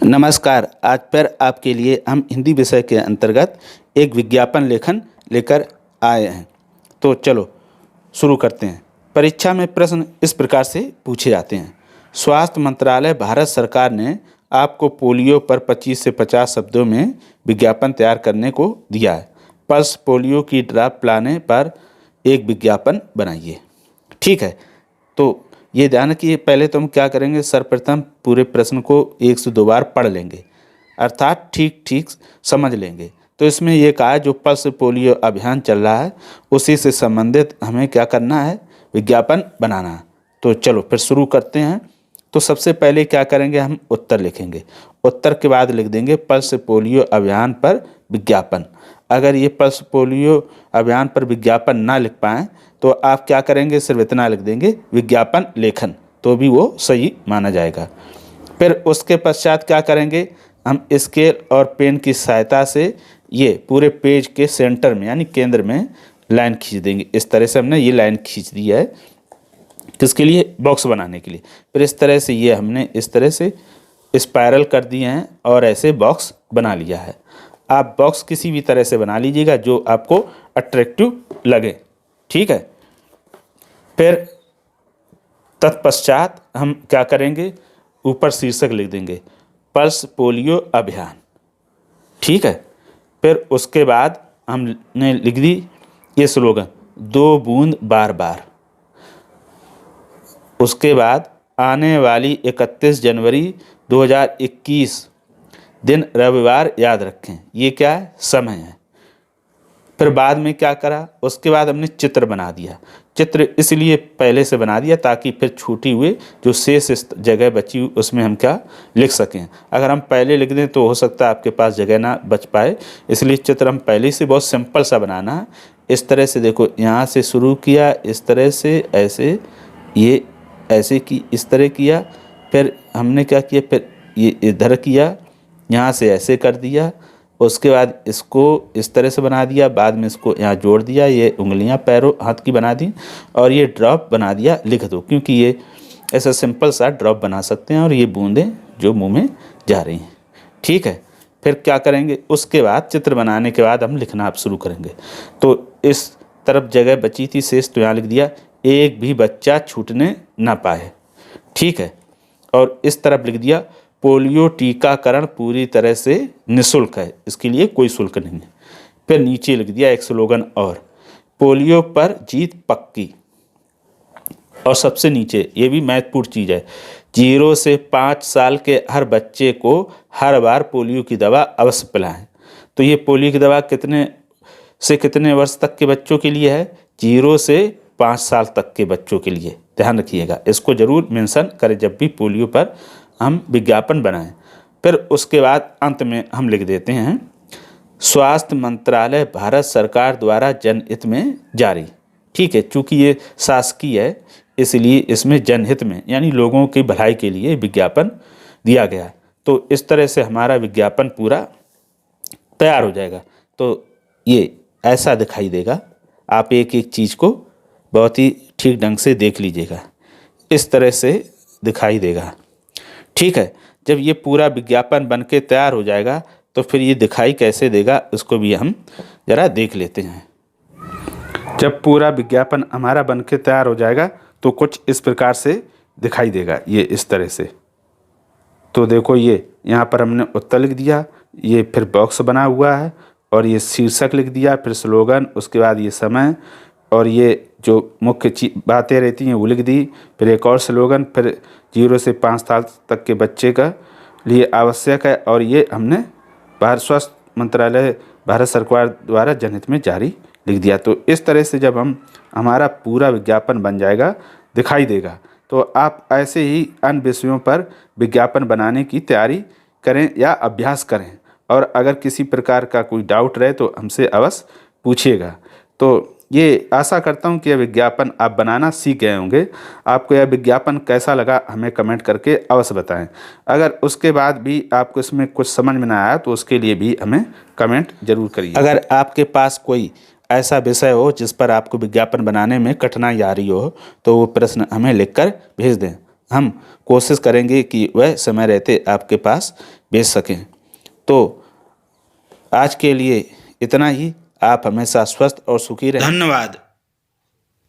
नमस्कार। आज फिर आपके लिए हम हिंदी विषय के अंतर्गत एक विज्ञापन लेखन लेकर आए हैं। तो चलो शुरू करते हैं। परीक्षा में प्रश्न इस प्रकार से पूछे जाते हैं। स्वास्थ्य मंत्रालय भारत सरकार ने आपको पोलियो पर 25 से 50 शब्दों में विज्ञापन तैयार करने को दिया है। पल्स पोलियो की ड्राप लाने पर एक विज्ञापन बनाइए। ठीक है, तो ये ध्यान रखिए, पहले तो हम क्या करेंगे, सर्वप्रथम पूरे प्रश्न को 1 से 2 बार पढ़ लेंगे, अर्थात ठीक ठीक समझ लेंगे। तो इसमें ये कहा है जो पल्स पोलियो अभियान चल रहा है उसी से संबंधित हमें क्या करना है, विज्ञापन बनाना है। तो चलो फिर शुरू करते हैं। तो सबसे पहले क्या करेंगे, हम उत्तर लिखेंगे। उत्तर के बाद लिख देंगे पल्स पोलियो अभियान पर विज्ञापन। अगर ये पल्स पोलियो अभियान पर विज्ञापन ना लिख पाएँ तो आप क्या करेंगे, सिर्फ इतना लिख देंगे विज्ञापन लेखन, तो भी वो सही माना जाएगा। फिर उसके पश्चात क्या करेंगे, हम स्केल और पेन की सहायता से ये पूरे पेज के सेंटर में यानी केंद्र में लाइन खींच देंगे। इस तरह से हमने ये लाइन खींच दी है, किसके लिए, बॉक्स बनाने के लिए। फिर इस तरह से ये हमने इस तरह से स्पायरल कर दिए हैं और ऐसे बॉक्स बना लिया है। आप बॉक्स किसी भी तरह से बना लीजिएगा जो आपको अट्रैक्टिव लगे। ठीक है, फिर तत्पश्चात हम क्या करेंगे, ऊपर शीर्षक लिख देंगे पल्स पोलियो अभियान। ठीक है, फिर उसके बाद हमने लिख दी ये स्लोगन, 2 बूंद बार बार। उसके बाद आने वाली 31 जनवरी 2021 दिन रविवार याद रखें, ये क्या है, समय है। फिर बाद में क्या करा, उसके बाद हमने चित्र बना दिया। चित्र इसलिए पहले से बना दिया ताकि फिर छूटी हुई जो शेष जगह बची हुई उसमें हम क्या लिख सकें। अगर हम पहले लिख दें तो हो सकता है आपके पास जगह ना बच पाए, इसलिए चित्र हम पहले से बहुत सिंपल सा बनाना है। इस तरह से देखो, यहाँ से शुरू किया, इस तरह से ऐसे, ये ऐसे की इस तरह किया, फिर हमने क्या किया, फिर ये इधर किया, यहाँ से ऐसे कर दिया, उसके बाद इसको इस तरह से बना दिया, बाद में इसको यहाँ जोड़ दिया, ये उंगलियाँ पैरों हाथ की बना दी और ये ड्रॉप बना दिया, लिख दो, क्योंकि ये ऐसा सिंपल सा ड्रॉप बना सकते हैं और ये बूंदें जो मुंह में जा रही हैं। ठीक है, फिर क्या करेंगे, उसके बाद चित्र बनाने के बाद हम लिखना आप शुरू करेंगे। तो इस तरफ जगह बची थी शेष, तो यहाँ लिख दिया एक भी बच्चा छूटने ना पाए। ठीक है, और इस तरफ लिख दिया पोलियो टीकाकरण पूरी तरह से निःशुल्क है, इसके लिए कोई शुल्क नहीं है। फिर नीचे लिख दिया एक स्लोगन और, पोलियो पर जीत पक्की। और सबसे नीचे ये भी महत्वपूर्ण चीज़ है, 0 से 5 साल के हर बच्चे को हर बार पोलियो की दवा अवश्य पिलाएं। तो ये पोलियो की दवा कितने से कितने वर्ष तक के बच्चों के लिए है, 0 से 5 साल तक के बच्चों के लिए। ध्यान रखिएगा, इसको ज़रूर मेंशन करें जब भी पोलियो पर हम विज्ञापन बनाएं। फिर उसके बाद अंत में हम लिख देते हैं स्वास्थ्य मंत्रालय भारत सरकार द्वारा जनहित में जारी। ठीक है, चूँकि ये शासकीय है इसलिए इसमें जनहित में यानी लोगों की भलाई के लिए विज्ञापन दिया गया है। तो इस तरह से हमारा विज्ञापन पूरा तैयार हो जाएगा। तो ये ऐसा दिखाई देगा, आप एक एक चीज़ को बहुत ही ठीक ढंग से देख लीजिएगा, इस तरह से दिखाई देगा। ठीक है, जब ये पूरा विज्ञापन बन के तैयार हो जाएगा तो फिर ये दिखाई कैसे देगा इसको भी हम ज़रा देख लेते हैं। जब पूरा विज्ञापन हमारा बन के तैयार हो जाएगा तो कुछ इस प्रकार से दिखाई देगा, ये इस तरह से। तो देखो, ये यहाँ पर हमने उत्तर लिख दिया, ये फिर बॉक्स बना हुआ है और ये शीर्षक लिख दिया, फिर स्लोगन, उसके बाद ये समय और ये जो मुख्य बातें रहती हैं वो लिख दी, फिर एक और स्लोगन, फिर 0 से 5 साल तक के बच्चे का लिए आवश्यक है और ये हमने भारत स्वास्थ्य मंत्रालय भारत सरकार द्वारा जनहित में जारी लिख दिया। तो इस तरह से जब हमारा पूरा विज्ञापन बन जाएगा, दिखाई देगा, तो आप ऐसे ही अन्य विषयों पर विज्ञापन बनाने की तैयारी करें या अभ्यास करें। और अगर किसी प्रकार का कोई डाउट रहे तो हमसे अवश्य पूछिएगा। तो ये आशा करता हूँ कि यह विज्ञापन आप बनाना सीख गए होंगे। आपको यह विज्ञापन कैसा लगा हमें कमेंट करके अवश्य बताएं। अगर उसके बाद भी आपको इसमें कुछ समझ में ना आया तो उसके लिए भी हमें कमेंट जरूर करिए। अगर आपके पास कोई ऐसा विषय हो जिस पर आपको विज्ञापन बनाने में कठिनाई आ रही हो तो वो प्रश्न हमें लिखकर भेज दें। हम कोशिश करेंगे कि वह समय रहते आपके पास बेच सकें। तो आज के लिए इतना ही। आप हमेशा स्वस्थ और सुखी रहें। धन्यवाद।